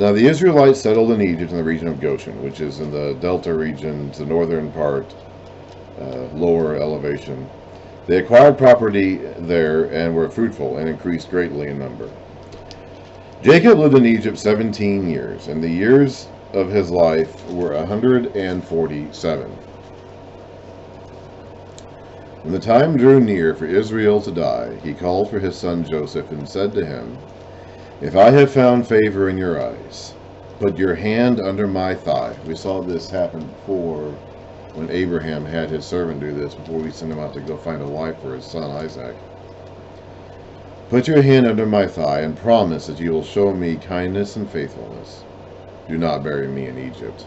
Now the Israelites settled in Egypt in the region of Goshen, which is in the delta region, the northern part, lower elevation. They acquired property there and were fruitful and increased greatly in number. Jacob lived in Egypt 17 years, and the years of his life were 147. When the time drew near for Israel to die, he called for his son Joseph and said to him, "If I have found favor in your eyes, put your hand under my thigh." We saw this happen before when Abraham had his servant do this before we sent him out to go find a wife for his son Isaac. "Put your hand under my thigh and promise that you will show me kindness and faithfulness. Do not bury me in Egypt.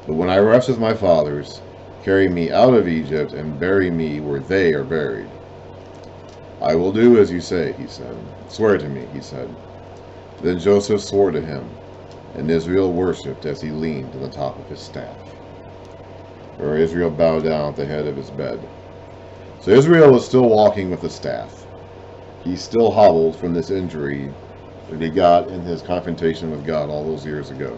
But when I rest with my fathers, carry me out of Egypt and bury me where they are buried." "I will do as you say," he said. "Swear to me," he said. Then Joseph swore to him, and Israel worshipped as he leaned on the top of his staff. Or Israel bowed down at the head of his bed. So Israel was still walking with the staff. He still hobbled from this injury that he got in his confrontation with God all those years ago.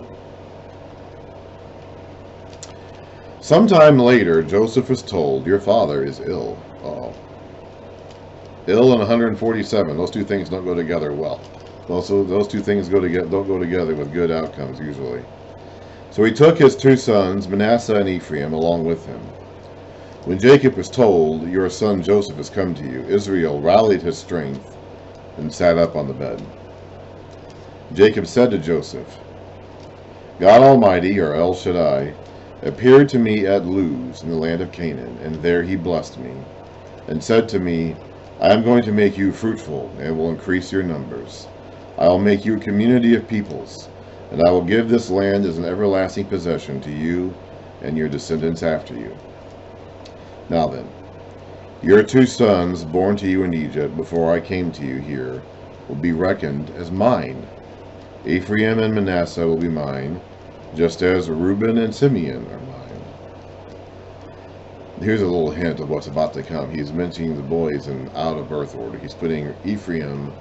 Sometime later, Joseph was told, "Your father is ill." Uh-oh. Ill and 147. Those two things don't go together well. Those two things don't go together with good outcomes usually. So he took his two sons, Manasseh and Ephraim, along with him. When Jacob was told, "Your son Joseph has come to you," Israel rallied his strength and sat up on the bed. Jacob said to Joseph, "God Almighty, or El Shaddai, appeared to me at Luz in the land of Canaan, and there he blessed me, and said to me, I am going to make you fruitful, and will increase your numbers. I will make you a community of peoples, and I will give this land as an everlasting possession to you and your descendants after you. Now then, your two sons, born to you in Egypt before I came to you here, will be reckoned as mine. Ephraim and Manasseh will be mine, just as Reuben and Simeon are mine." Here's a little hint of what's about to come. He's mentioning the boys in out of birth order. He's putting Ephraim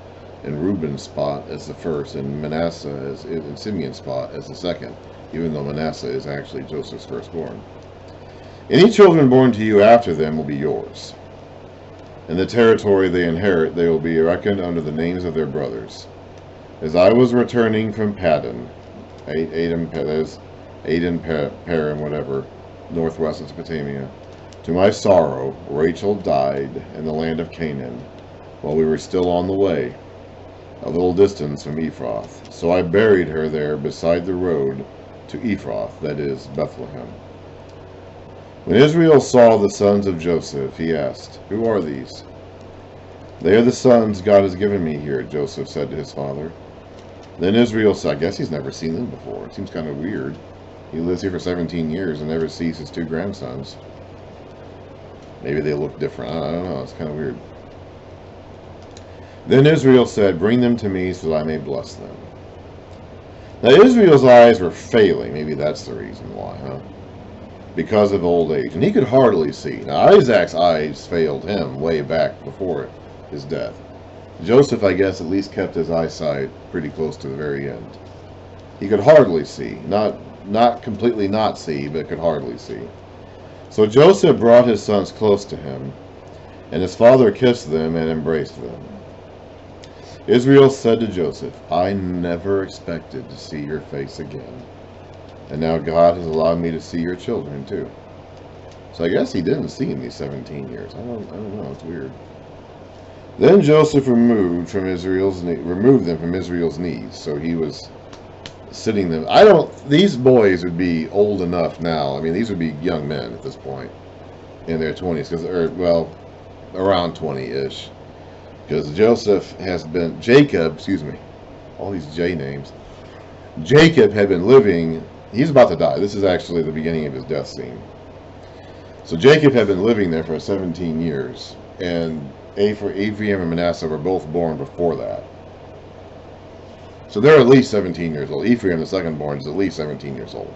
in Reuben's spot as the first, and Manasseh in Simeon's spot as the second, even though Manasseh is actually Joseph's firstborn. "Any children born to you after them will be yours. In the territory they inherit, they will be reckoned under the names of their brothers. As I was returning from Padan, Aden, Paran, whatever, northwest of Mesopotamia, to my sorrow, Rachel died in the land of Canaan, while we were still on the way, a little distance from Ephrath. So I buried her there beside the road to Ephrath, that is, Bethlehem. When Israel saw the sons of Joseph, he asked, 'Who are these?' 'They are the sons God has given me here,' Joseph said to his father. Then Israel said, I guess he's never seen them before. It seems kind of weird. He lives here for 17 years and never sees his two grandsons. Maybe they look different. I don't know. It's kind of weird. Then Israel said, 'Bring them to me so that I may bless them.' Now Israel's eyes were failing. Maybe that's the reason why, huh? Because of old age. And he could hardly see. Now Isaac's eyes failed him way back before his death. Joseph, I guess, at least kept his eyesight pretty close to the very end. He could hardly see. Not completely not see, but could hardly see. So Joseph brought his sons close to him, and his father kissed them and embraced them. Israel said to Joseph, 'I never expected to see your face again, and now God has allowed me to see your children too.' So I guess he didn't see him these 17 years. I don't know. It's weird. Then Joseph removed them from Israel's knees. So he was sitting them. These boys would be old enough now. I mean, these would be young men at this point in their 20s, around 20-ish. Because Jacob, all these J names. Jacob had been living, he's about to die. This is actually the beginning of his death scene. So Jacob had been living there for 17 years, and Ephraim and Manasseh were both born before that. So they're at least 17 years old. Ephraim, the second born, is at least 17 years old.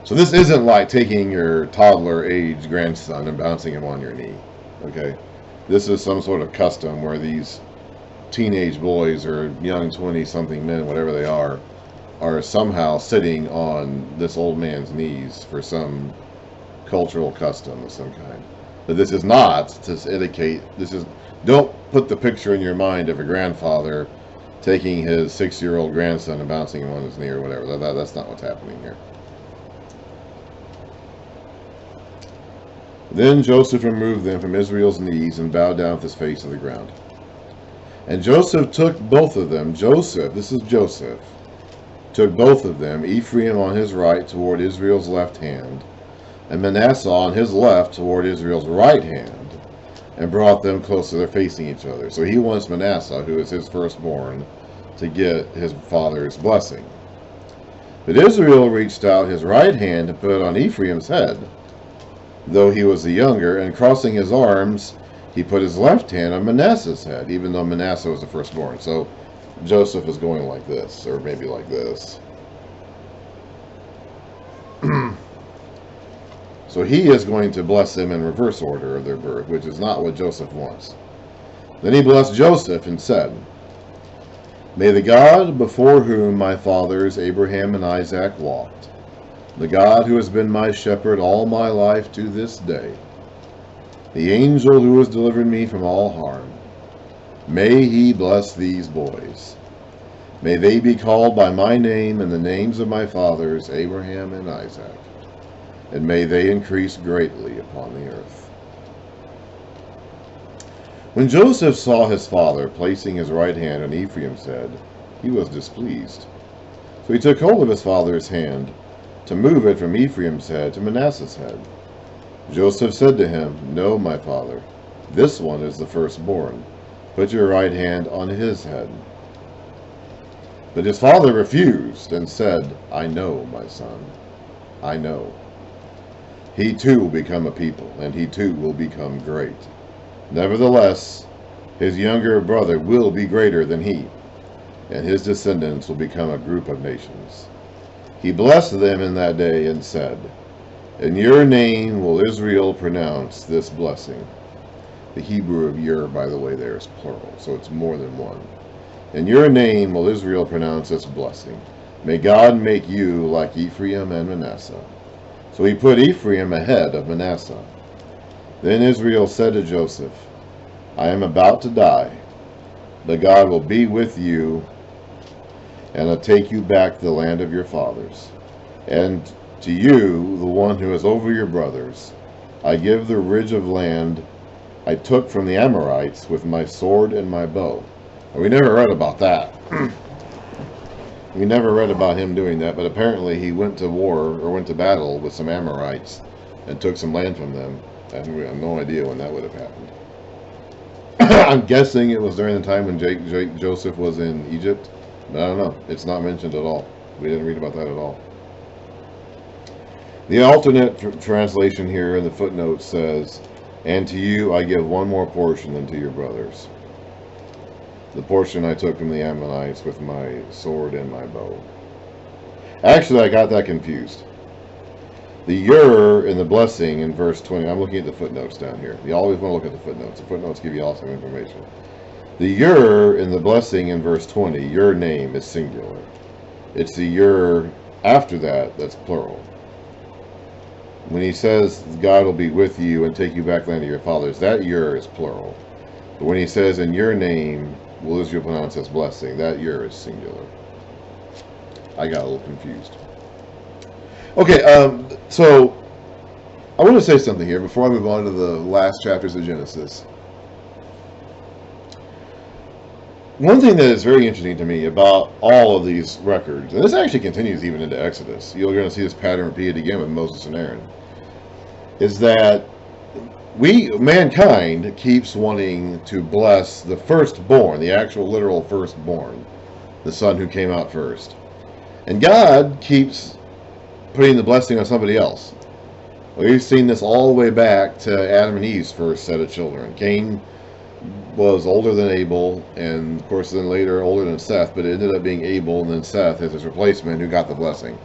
So this isn't like taking your toddler-age grandson and bouncing him on your knee. Okay? This is some sort of custom where these teenage boys or young 20-something men, whatever they are, are somehow sitting on this old man's knees for some cultural custom of some kind. But this is not to indicate, don't put the picture in your mind of a grandfather taking his 6-year-old grandson and bouncing him on his knee or whatever. That's not what's happening here. Then Joseph removed them from Israel's knees and bowed down with his face to the ground. And Joseph took both of them, this is Joseph, took both of them, Ephraim on his right toward Israel's left hand, and Manasseh on his left toward Israel's right hand, and brought them close to their facing each other. So he wants Manasseh, who is his firstborn, to get his father's blessing. But Israel reached out his right hand to put it on Ephraim's head, though he was the younger, and crossing his arms, he put his left hand on Manasseh's head, even though Manasseh was the firstborn. So Joseph is going like this, or maybe like this. So he is going to bless them in reverse order of their birth, which is not what Joseph wants. Then he blessed Joseph and said, "May the God before whom my fathers Abraham and Isaac walked, the God who has been my shepherd all my life to this day, the angel who has delivered me from all harm, may he bless these boys. May they be called by my name and the names of my fathers Abraham and Isaac, and may they increase greatly upon the earth." When Joseph saw his father placing his right hand on Ephraim's head, he was displeased. So he took hold of his father's hand to move it from Ephraim's head to Manasseh's head. Joseph said to him, "No, my father, this one is the firstborn. Put your right hand on his head." But his father refused and said, "I know, my son, I know. He too will become a people, and he too will become great. Nevertheless, his younger brother will be greater than he, and his descendants will become a group of nations." He blessed them in that day and said, "In your name will Israel pronounce this blessing." The Hebrew of "your," by the way, there is plural, so it's more than one. "In your name will Israel pronounce this blessing. May God make you like Ephraim and Manasseh." So he put Ephraim ahead of Manasseh. Then Israel said to Joseph, "I am about to die, but God will be with you and will take you back to the land of your fathers. And to you, the one who is over your brothers, I give the ridge of land I took from the Amorites with my sword and my bow." And we never read about that. We never read about him doing that, but apparently he went to war or went to battle with some Amorites and took some land from them. And we have no idea when that would have happened. I'm guessing it was during the time when Joseph was in Egypt. But I don't know. It's not mentioned at all. We didn't read about that at all. The alternate translation here in the footnote says, "And to you I give one more portion than to your brothers. The portion I took from the Ammonites with my sword and my bow." Actually, I got that confused. The "your" in the blessing in verse 20, I'm looking at the footnotes down here. You always want to look at the footnotes. The footnotes give you awesome information. The "your" in the blessing in verse 20, your name, is singular. It's the "your" after that that's plural. When he says God will be with you and take you back to the land of your fathers, that "your" is plural. But when he says in your name will Israel pronounce this blessing, that "your" is singular. I got a little confused. Okay, so I want to say something here before I move on to the last chapters of Genesis. One thing that is very interesting to me about all of these records, and this actually continues even into Exodus, you're going to see this pattern repeated again with Moses and Aaron, is that mankind keeps wanting to bless the firstborn, the actual literal firstborn, the son who came out first. And God keeps putting the blessing on somebody else. We've seen this all the way back to Adam and Eve's first set of children. Cain was older than Abel, and of course then later older than Seth, but it ended up being Abel and then Seth as his replacement who got the blessing.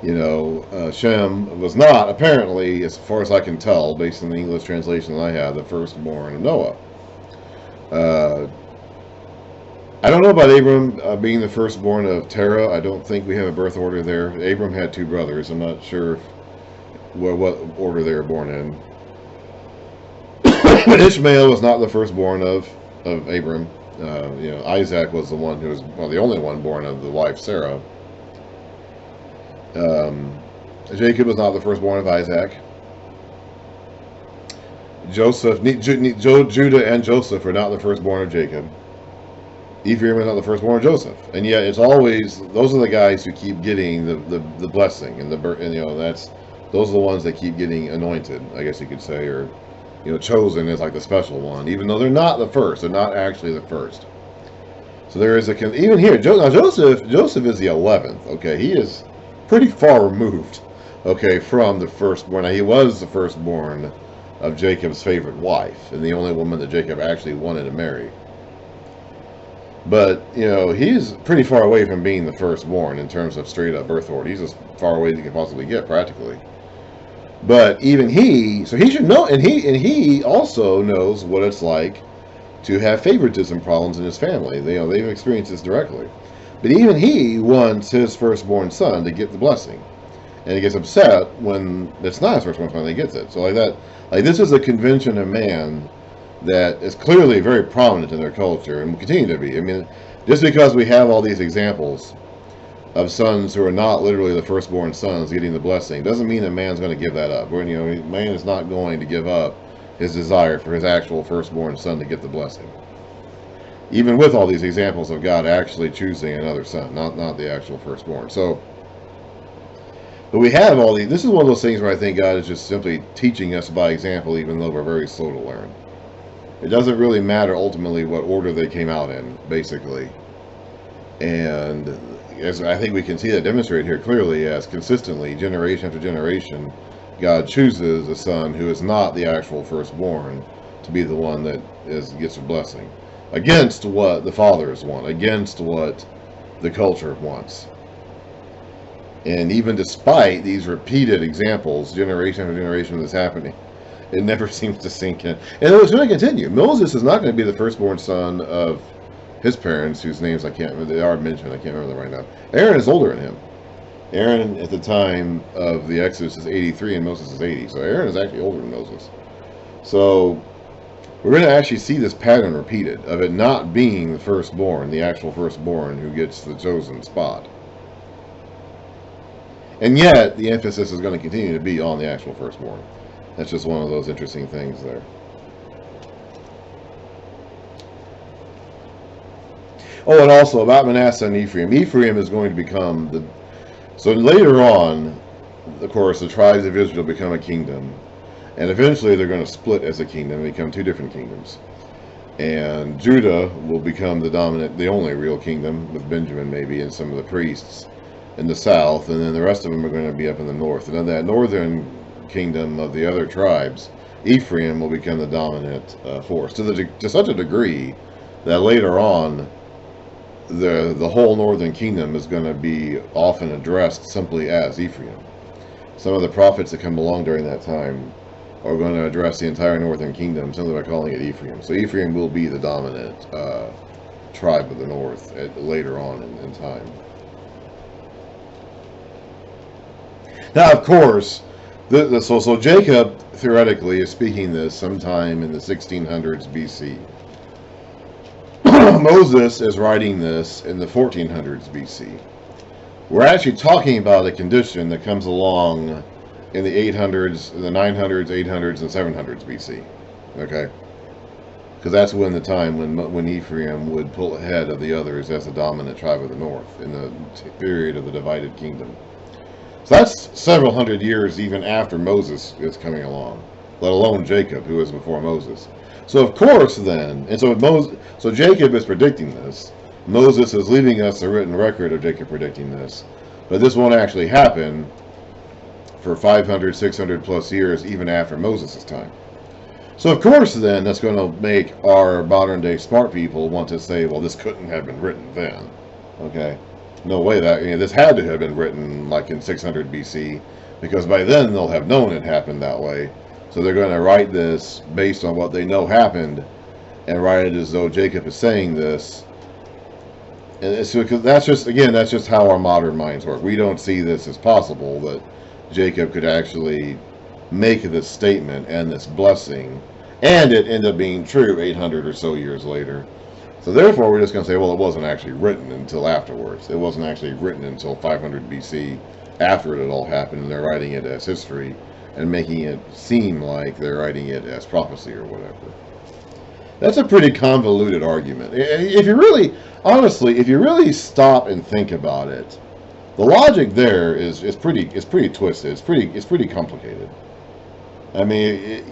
Shem was not, apparently, as far as I can tell, based on the English translation that I have, the firstborn of Noah. I don't know about Abram being the firstborn of Terah. I don't think we have a birth order there. Abram had two brothers. I'm not sure what order they were born in. But Ishmael was not the firstborn of Abram. Isaac was the one who was the only one born of the wife Sarah. Jacob was not the firstborn of Isaac. Judah and Joseph are not the firstborn of Jacob. Ephraim is not the firstborn of Joseph, and yet it's always those are the guys who keep getting the blessing and those are the ones that keep getting anointed, I guess you could say, or chosen as like the special one, even though they're not the first. They're not actually the first. So there is even here. Now Joseph is the 11th. Okay, he is pretty far removed. Okay, from the firstborn. Now, he was the firstborn of Jacob's favorite wife, and the only woman that Jacob actually wanted to marry. But, he's pretty far away from being the firstborn in terms of straight up birth order. He's as far away as he can possibly get, practically. But even so he should know, and he also knows what it's like to have favoritism problems in his family. They've experienced this directly. But even he wants his firstborn son to get the blessing. And he gets upset when it's not his firstborn son that gets it. So this is a convention of man that is clearly very prominent in their culture and will continue to be. I mean, just because we have all these examples of sons who are not literally the firstborn sons getting the blessing doesn't mean that man's going to give that up. Man is not going to give up his desire for his actual firstborn son to get the blessing. Even with all these examples of God actually choosing another son, not the actual firstborn. But we have all these. This is one of those things where I think God is just simply teaching us by example, even though we're very slow to learn. It doesn't really matter ultimately what order they came out in, basically. And as I think we can see that demonstrated here clearly, as consistently, generation after generation, God chooses a son who is not the actual firstborn to be the one that gets a blessing. Against what the fathers want, against what the culture wants. And even despite these repeated examples, generation after generation of this happening, it never seems to sink in. And it's going to continue. Moses is not going to be the firstborn son of his parents, whose names I can't remember. They are mentioned. I can't remember them right now. Aaron is older than him. Aaron, at the time of the Exodus, is 83, and Moses is 80. So Aaron is actually older than Moses. So we're going to actually see this pattern repeated of it not being the firstborn, the actual firstborn, who gets the chosen spot. And yet, the emphasis is going to continue to be on the actual firstborn. That's just one of those interesting things there. Oh, and also about Manasseh and Ephraim. Ephraim is going to become so later on, of course, the tribes of Israel become a kingdom. And eventually they're going to split as a kingdom and become two different kingdoms. And Judah will become the only real kingdom, with Benjamin maybe and some of the priests in the south, and then the rest of them are going to be up in the north. And then that northern kingdom of the other tribes, Ephraim will become the dominant force to such a degree that later on the whole northern kingdom is going to be often addressed simply as Ephraim. Some of the prophets that come along during that time are going to address the entire northern kingdom simply by calling it Ephraim. So Ephraim will be the dominant tribe of the north later on in time. Now, of course, so Jacob, theoretically, is speaking this sometime in the 1600s BC. Moses is writing this in the 1400s BC. We're actually talking about a condition that comes along in the 800s, the 900s, 800s, and 700s BC. Okay? Because that's when the time when Ephraim would pull ahead of the others as the dominant tribe of the north in the period of the divided kingdom. So that's several hundred years even after Moses is coming along, let alone Jacob, who is before Moses. So of course then, and so Jacob is predicting this. Moses is leaving us a written record of Jacob predicting this. But this won't actually happen for 500, 600 plus years even after Moses' time. So of course then, that's going to make our modern day smart people want to say, well, this couldn't have been written then. Okay? No way this had to have been written like in 600 BC, because by then they'll have known it happened that way. So they're going to write this based on what they know happened, and write it as though Jacob is saying this And so, because that's just how our modern minds work. We don't see this as possible that Jacob could actually make this statement and this blessing, and it ended up being true 800 or so years later. So therefore, we're just going to say, well, it wasn't actually written until afterwards. It wasn't actually written until 500 BC, after it had all happened, and they're writing it as history and making it seem like they're writing it as prophecy or whatever. That's a pretty convoluted argument. If you really, honestly, if you really stop and think about it, the logic there is pretty twisted. It's pretty complicated. I mean,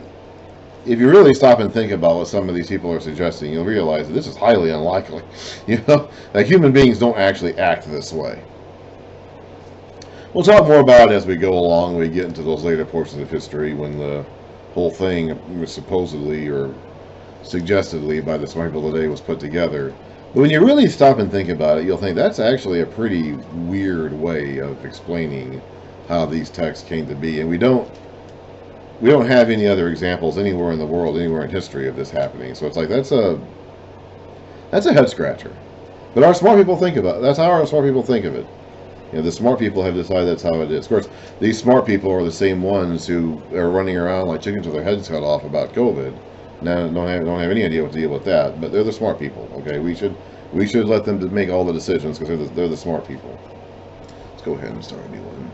if you really stop and think about what some of these people are suggesting, you'll realize that this is highly unlikely. You know, like human beings don't actually act this way. We'll talk more about it as we go along. We get into those later portions of history when the whole thing was supposedly or suggestively by the smart people today was put together. But when you really stop and think about it, you'll think that's actually a pretty weird way of explaining how these texts came to be, and we don't have any other examples anywhere in the world, anywhere in history of this happening. So it's like that's a head scratcher. But our smart people think about it. That's how our smart people think of it. You know, the smart people have decided that's how it is. Of course, these smart people are the same ones who are running around like chickens with their heads cut off about COVID. Now don't have any idea what to deal with that. But they're the smart people. Okay, we should let them make all the decisions because they're the smart people. Let's go ahead and start a new one.